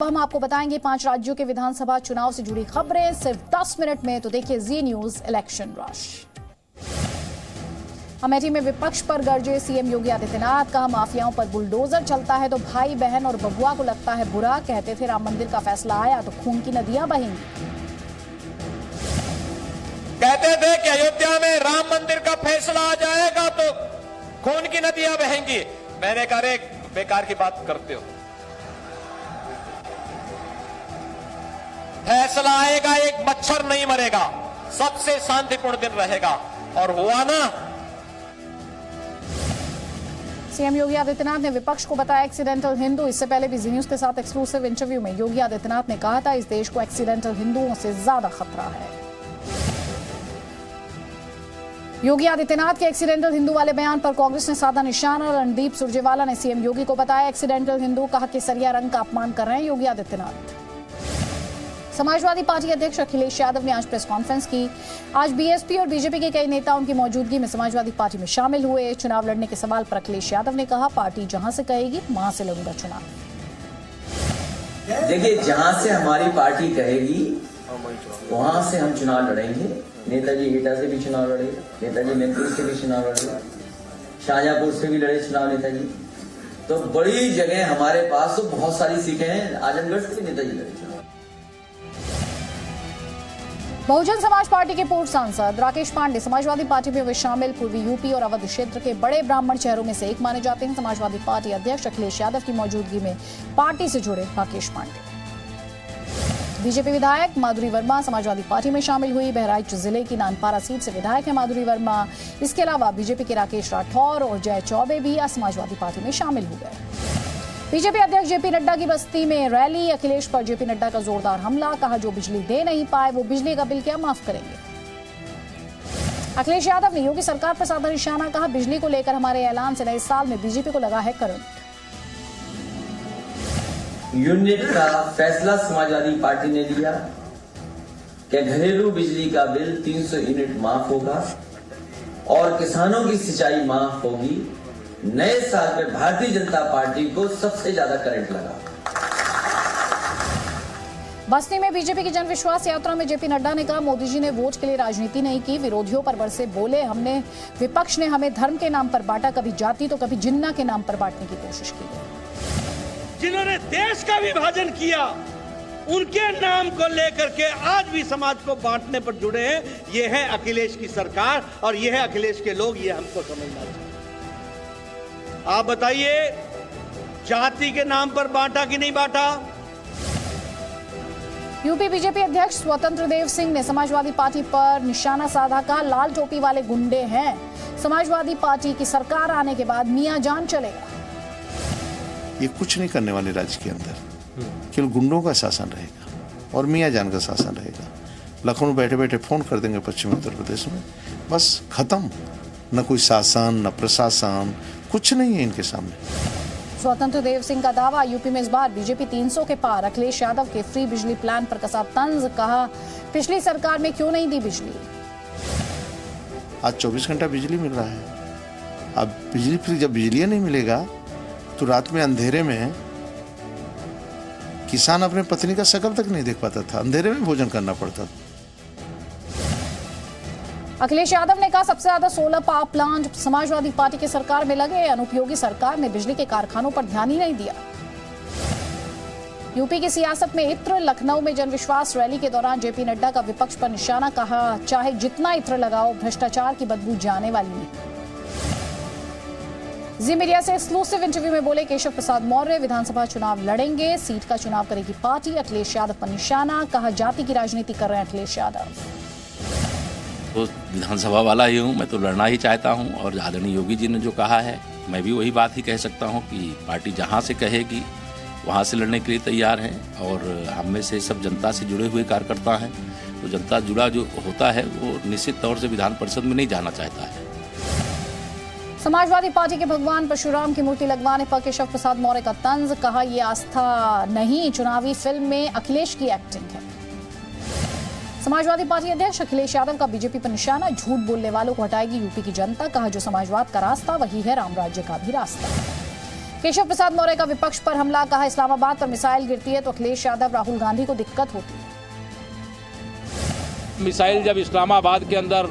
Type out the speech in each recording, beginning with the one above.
हम आपको बताएंगे 5 राज्यों के विधानसभा चुनाव से जुड़ी खबरें सिर्फ 10 मिनट में। तो देखिए जी न्यूज इलेक्शन रश। अमेठी में विपक्ष पर गरजे सीएम योगी आदित्यनाथ। कहा माफियाओं पर बुलडोजर चलता है तो भाई बहन और बबुआ को लगता है बुरा। कहते थे राम मंदिर का फैसला आया तो खून की नदियां बहेंगी। कहते थे कि अयोध्या में राम मंदिर का फैसला आ जाएगा तो खून की नदियां बहेंगी। मैंने कहा एक बेकार की बात करते हो। फैसला आएगा, एक मच्छर नहीं मरेगा, सबसे शांतिपूर्ण दिन रहेगा। और हुआ ना। सीएम योगी आदित्यनाथ ने विपक्ष को बताया एक्सीडेंटल हिंदू। इससे पहले भी जी न्यूज के साथ एक्सक्लूसिव इंटरव्यू में योगी आदित्यनाथ ने कहा था इस देश को एक्सीडेंटल हिंदुओं से ज्यादा खतरा है। योगी आदित्यनाथ के एक्सीडेंटल हिंदू वाले बयान पर कांग्रेस ने साधा निशाना। रणदीप सुरजेवाला ने सीएम योगी को बताया एक्सीडेंटल हिंदू। कहा केसरिया रंग का अपमान कर रहे हैं योगी आदित्यनाथ। समाजवादी पार्टी अध्यक्ष अखिलेश यादव ने आज प्रेस कॉन्फ्रेंस की। आज बीएसपी और बीजेपी के कई नेता उनकी मौजूदगी में समाजवादी पार्टी में शामिल हुए। चुनाव लड़ने के सवाल पर अखिलेश यादव ने कहा पार्टी जहां से कहेगी वहां से लड़ूंगा चुनाव। देखिए, जहां से हमारी पार्टी कहेगी वहां से हम चुनाव लड़ेंगे। नेताजी एटा से भी चुनाव लड़े, नेताजी मैत्री से भी चुनाव लड़े, शाहजहांपुर से भी लड़े चुनाव नेताजी। तो बड़ी जगह हमारे पास तो बहुत सारी सीटें हैं। आजमगढ़ से भी नेताजी लड़े चुनाव। बहुजन समाज पार्टी के पूर्व सांसद राकेश पांडे समाजवादी पार्टी में वे शामिल। पूर्वी यूपी और अवध क्षेत्र के बड़े ब्राह्मण चेहरों में से एक माने जाते हैं। समाजवादी पार्टी अध्यक्ष अखिलेश यादव की मौजूदगी में पार्टी से जुड़े राकेश पांडे। बीजेपी विधायक माधुरी वर्मा समाजवादी पार्टी में शामिल हुई। बहराइच जिले की नानपारा सीट से विधायक है माधुरी वर्मा। इसके अलावा बीजेपी के राकेश राठौर और जय चौबे भी समाजवादी पार्टी में शामिल हो गए। बीजेपी अध्यक्ष जेपी नड्डा की बस्ती में रैली। अखिलेश पर जेपी नड्डा का जोरदार हमला। कहा जो बिजली दे नहीं पाए वो बिजली का बिल क्या माफ करेंगे। अखिलेश यादव ने योगी सरकार पर साधा निशाना। कहा बिजली को लेकर हमारे ऐलान से नए साल में बीजेपी को लगा है करंट। यूनिट का फैसला समाजवादी पार्टी ने लिया कि घरेलू बिजली का बिल 300 यूनिट माफ होगा और किसानों की सिंचाई माफ होगी। नए साल में भारतीय जनता पार्टी को सबसे ज्यादा करंट लगा। बस्ती में बीजेपी की जन विश्वास यात्रा में जेपी नड्डा ने कहा मोदी जी ने वोट के लिए राजनीति नहीं की, विरोधियों पर बरसे बोले। विपक्ष ने हमें धर्म के नाम पर बांटा, कभी जाति तो कभी जिन्ना के नाम पर बांटने की कोशिश की। जिन्होंने देश का विभाजन किया उनके नाम को लेकर के आज भी समाज को बांटने पर जुड़े हैं। ये है अखिलेश की सरकार और ये है अखिलेश के लोग। ये हमको समझना चाहिए। आप बताइए जाति के नाम पर बांटा कि नहीं बांटा। यूपी बीजेपी अध्यक्ष स्वतंत्र देव सिंह ने समाजवादी पार्टी पर निशाना साधा। कहा लाल टोपी वाले गुंडे हैं। समाजवादी पार्टी की सरकार आने के बाद मियां जान चलेगा। ये कुछ नहीं करने वाले राज्य के अंदर, केवल गुंडों का शासन रहेगा और मियां जान का शासन रहेगा। लखनऊ बैठे बैठे फोन कर देंगे पश्चिमी उत्तर प्रदेश में, बस खत्म। न कोई शासन न प्रशासन, कुछ नहीं है इनके सामने। स्वतंत्र देव सिंह का दावा यूपी में इस बार बीजेपी 300 के पार। अखिलेश यादव के फ्री बिजली प्लान पर कसा तंज। कहा पिछली सरकार में क्यों नहीं दी बिजली। आज 24 घंटा बिजली मिल रहा है। अब बिजली फ्री, जब बिजली नहीं मिलेगा तो रात में अंधेरे में किसान अपने पत्नी का शकल तक नहीं देख पाता था, अंधेरे में भोजन करना पड़ता था। अखिलेश यादव ने कहा सबसे ज्यादा solar power plant Samajwadi party की सरकार में लगे। अनुपयोगी सरकार ने बिजली के कारखानों पर ध्यान ही नहीं दिया। यूपी की सियासत में इत्र। लखनऊ में जनविश्वास रैली के दौरान जेपी नड्डा का विपक्ष पर निशाना। कहा चाहे जितना इत्र लगाओ भ्रष्टाचार की बदबू जाने वाली नहीं। जी मीडिया से एक्सक्लूसिव इंटरव्यू में बोले केशव प्रसाद मौर्य विधानसभा चुनाव लड़ेंगे, सीट का चुनाव करेगी पार्टी। अखिलेश यादव पर निशाना। कहा जाति की राजनीति कर रहे हैं अखिलेश यादव। तो विधानसभा वाला ही हूँ, मैं तो लड़ना ही चाहता हूँ। और आदरणीय योगी जी ने जो कहा है मैं भी वही बात ही कह सकता हूँ कि पार्टी जहाँ से कहेगी वहाँ से लड़ने के लिए तैयार हैं। और हम में से सब जनता से जुड़े हुए कार्यकर्ता हैं, तो जनता जुड़ा जो होता है वो निश्चित तौर से विधान परिषद में नहीं जाना चाहता है। समाजवादी पार्टी के भगवान परशुराम की मूर्ति लगवाने पर केशव प्रसाद मौर्य का तंज। कहा ये आस्था नहीं, चुनावी फिल्म में अखिलेश की एक्टिंग है। समाजवादी पार्टी अध्यक्ष अखिलेश यादव का बीजेपी पर निशाना। झूठ बोलने वालों को हटाएगी यूपी की जनता। कहा जो समाजवाद का रास्ता वही है राम राज्य का भी रास्ता। केशव प्रसाद मौर्य का विपक्ष पर हमला, कहा इस्लामाबाद पर मिसाइल गिरती है तो अखिलेश यादव राहुल गांधी को दिक्कत होती है। मिसाइल जब इस्लामाबाद के अंदर,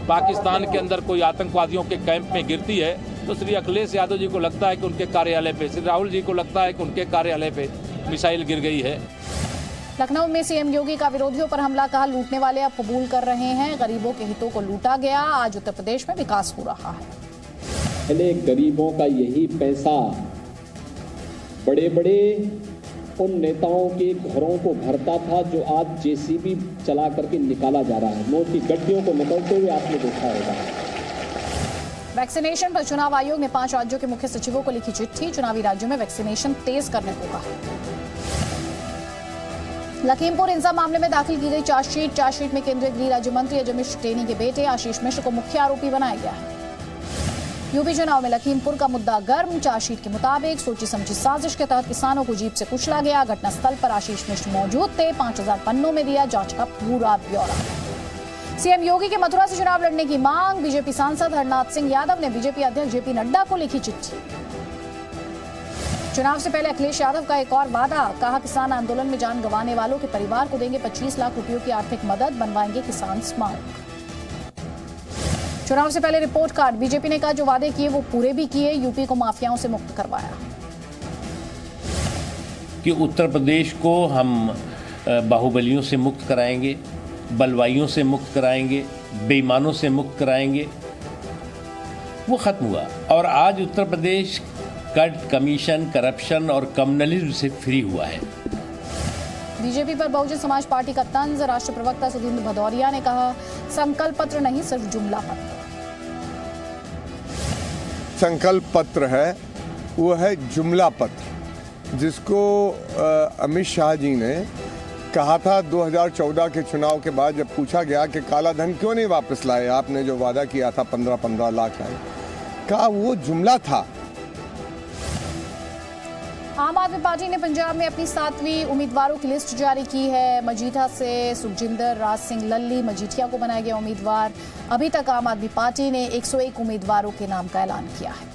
पाकिस्तान के अंदर कोई आतंकवादियों के कैंप में गिरती है तो श्री अखिलेश यादव जी को लगता है कि उनके कार्यालय पे, श्री राहुल जी को लगता है कि उनके कार्यालय पे मिसाइल गिर गई है। लखनऊ में सीएम योगी का विरोधियों पर हमला, कहा लूटने वाले अब कबूल कर रहे हैं, गरीबों के हितों को लूटा गया, आज उत्तर प्रदेश में विकास हो रहा है। पहले गरीबों का यही पैसा बड़े बड़े उन नेताओं के घरों को भरता था जो आज जेसीबी चला करके निकाला जा रहा है। नोट की गड्डियों को निकलते हुए आपने देखा होगा। वैक्सीनेशन पर चुनाव आयोग ने 5 राज्यों के मुख्य सचिवों को लिखी चिट्ठी, चुनावी राज्यों में वैक्सीनेशन तेज करने को कहा। लखीमपुर हिंसा मामले में दाखिल की गई चार्जशीट में केंद्रीय गृह राज्य मंत्री अजय मिश्र टेनी के बेटे आशीष मिश्र को मुख्य आरोपी बनाया गया है। यूपी चुनाव में लखीमपुर का मुद्दा गर्म, चार्जशीट के मुताबिक सोची समझी साजिश के तहत किसानों को जीप से कुचला गया, घटनास्थल पर आशीष मिश्र मौजूद थे, 5000 पन्नों में दिया जांच का पूरा ब्यौरा। सीएम योगी के मथुरा से चुनाव लड़ने की मांग, बीजेपी सांसद हरनाथ सिंह यादव ने बीजेपी अध्यक्ष जेपी नड्डा को लिखी चिट्ठी। चुनाव से पहले अखिलेश यादव का एक और वादा, कहा किसान आंदोलन में जान गंवाने वालों के परिवार को देंगे 25 लाख रुपयों की आर्थिक मदद, बनवाएंगे किसान स्मारक। चुनाव से पहले रिपोर्ट कार्ड, बीजेपी ने कहा जो वादे किए वो पूरे भी किए, यूपी को माफियाओं से मुक्त करवाया। कि उत्तर प्रदेश को हम बाहुबलियों से मुक्त कराएंगे, बलवाइयों से मुक्त कराएंगे, बेईमानों से मुक्त कराएंगे, वो खत्म हुआ। और आज Uttar Pradesh cut, commission, corruption और कम्युनलिज्म से फ्री हुआ है। बीजेपी पर बहुजन समाज पार्टी का तंज, राष्ट्र प्रवक्ता सुधींद्र भदौरिया ने कहा संकल्प पत्र नहीं सिर्फ जुमला पत्र। संकल्प पत्र है, वो है जुमला पत्र, जिसको अमित शाह जी ने कहा था 2014 के चुनाव के बाद, जब पूछा गया कि काला धन क्यों नहीं वापस लाए, आपने जो वादा किया था 15-15 लाख लाए, कहा वो जुमला था। आम आदमी पार्टी ने पंजाब में अपनी 7वीं उम्मीदवारों की लिस्ट जारी की है। मजीठा से सुखजिंदर राज सिंह लल्ली मजीठिया को बनाया गया उम्मीदवार। अभी तक आम आदमी पार्टी ने 101 उम्मीदवारों के नाम का ऐलान किया है।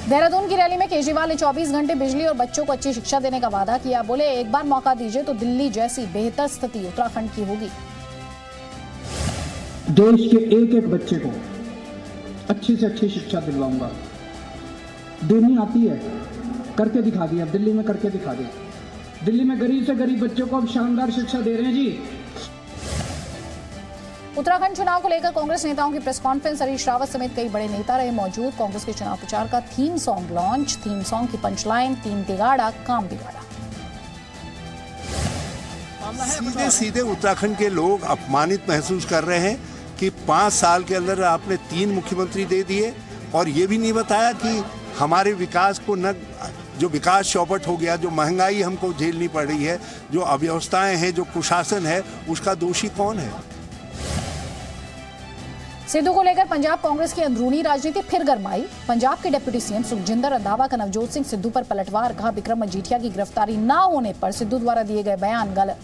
देहरादून की रैली में केजरीवाल ने 24 घंटे बिजली और बच्चों को अच्छी शिक्षा देने का वादा किया। बोले एक बार मौका दीजिए तो दिल्ली जैसी बेहतर स्थिति उत्तराखंड की होगी। देश के एक एक बच्चे को अच्छी से अच्छी शिक्षा दिलवाऊंगा। देनी आती है, करके दिखा दिया, दिल्ली में करके दिखा दिया। दिल्ली में गरीब से गरीब बच्चों को अब शानदार शिक्षा दे रहे हैं जी। उत्तराखंड चुनाव को लेकर कांग्रेस नेताओं की प्रेस कॉन्फ्रेंस, हरीश रावत समेत कई बड़े नेता रहे मौजूद। कांग्रेस के चुनाव प्रचार का theme song launch, theme song की पंचलाइन, तीन तिगाड़ा काम बिगाड़ा। सीधे सीधे उत्तराखंड के लोग अपमानित महसूस कर रहे हैं कि 5 साल के अंदर आपने 3 मुख्यमंत्री दे दिए और ये भी नहीं बताया कि हमारे विकास को न, जो विकास चौपट हो गया, जो महंगाई हमको झेलनी पड़ रही है, जो अव्यवस्थाएं हैं, जो कुशासन है, उसका दोषी कौन है। सिद्धू को लेकर पंजाब कांग्रेस की अंदरूनी राजनीति फिर गरमाई। पंजाब के डिप्टी सीएम सुखजिंदर रंधावा का नवजोत सिंह सिद्धू पर पलटवार, कहा विक्रम मजीठिया की गिरफ्तारी न होने पर सिद्धू द्वारा दिए गए बयान गलत।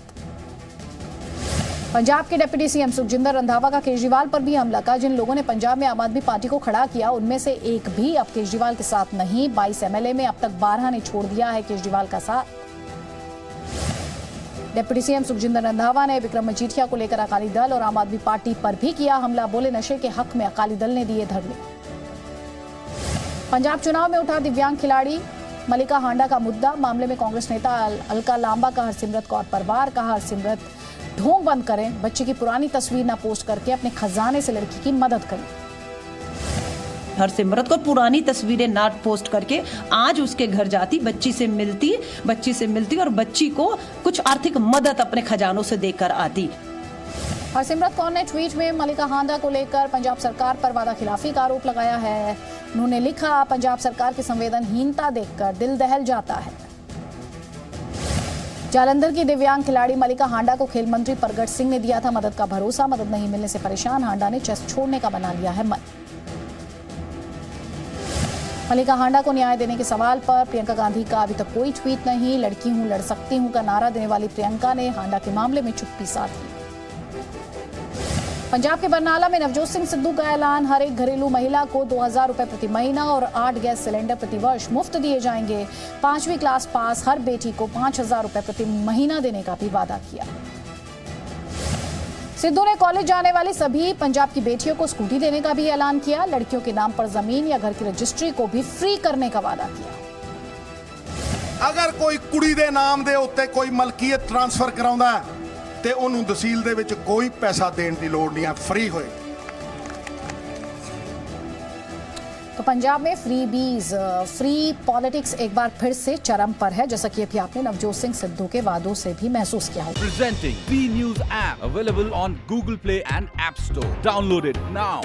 पंजाब के डिप्टी सीएम सुखजिंदर रंधावा का केजरीवाल पर भी हमला, कहा जिन लोगों ने पंजाब में आम आदमी पार्टी को खड़ा किया उनमें से एक भी अब केजरीवाल के साथ नहीं। 22 एमएलए में अब तक 12 ने छोड़ दिया है केजरीवाल का साथ। डिप्टी सीएम सुखजिंदर रंधावा ने विक्रम मजीठिया को लेकर अकाली दल और आम आदमी पार्टी पर भी किया हमला। बोले नशे के हक में अकाली दल ने दिए धरने। पंजाब चुनाव में उठा दिव्यांग खिलाड़ी मलिका हांडा का मुद्दा, मामले में कांग्रेस नेता अलका लांबा का हरसिमरत कौर पर वार, कहा हरसिमरत ढोंग बंद करें, बच्चे की पुरानी तस्वीर न पोस्ट करके अपने खजाने से लड़की की मदद करें। हरसिमरत को पुरानी तस्वीरें ना पोस्ट करके आज उसके घर जाती, बच्ची से मिलती और बच्ची को कुछ आर्थिक मदद अपने खजानों से देकर आती। हरसिमरत कौर ने ट्वीट में मलिका हांडा को लेकर पंजाब सरकार पर वादा खिलाफी का आरोप लगाया है। उन्होंने लिखा, पंजाब सरकार की संवेदनहीनता देखकर दिल दहल जाता है। जालंधर की दिव्यांग खिलाड़ी मलिका हांडा को खेल मंत्री परगट सिंह ने दिया था मदद का भरोसा। मदद नहीं मिलने से परेशान हांडा ने चेस छोड़ने का बना लिया है मन। मलिका हांडा को न्याय देने के सवाल पर प्रियंका गांधी का अभी तक कोई ट्वीट नहीं। लड़की हूं, लड़ सकती हूं का नारा देने वाली प्रियंका ने हांडा के मामले में चुप्पी साधी। पंजाब के बरनाला में नवजोत सिंह सिद्धू का ऐलान, हर एक घरेलू महिला को 2000 रुपए प्रति महीना और 8 गैस सिलेंडर प्रति वर्ष मुफ्त दिए जाएंगे। 5वीं क्लास पास हर बेटी को 5000 रुपए प्रति महीना देने का भी वादा किया। सिद्धू ने कॉलेज जाने वाली सभी पंजाब की बेटियों को स्कूटी देने का भी ऐलान किया। लड़कियों के नाम पर जमीन या घर की रजिस्ट्री को भी फ्री करने का वादा किया। अगर कोई कुड़ी दे नाम दे उत्ते कोई मलकीयत ट्रांसफर कराउंदा है ते उन्होंने तहसील दे विच कोई पैसा देने की लोड़ नहीं है, फ्री होए। तो पंजाब में फ्री पॉलिटिक्स एक बार फिर से चरम पर है, जैसा कि अभी आपने नवजोत सिंह सिद्धू के वादों से भी महसूस किया होगा। Presenting B News app available on Google Play and App Store. Download it now.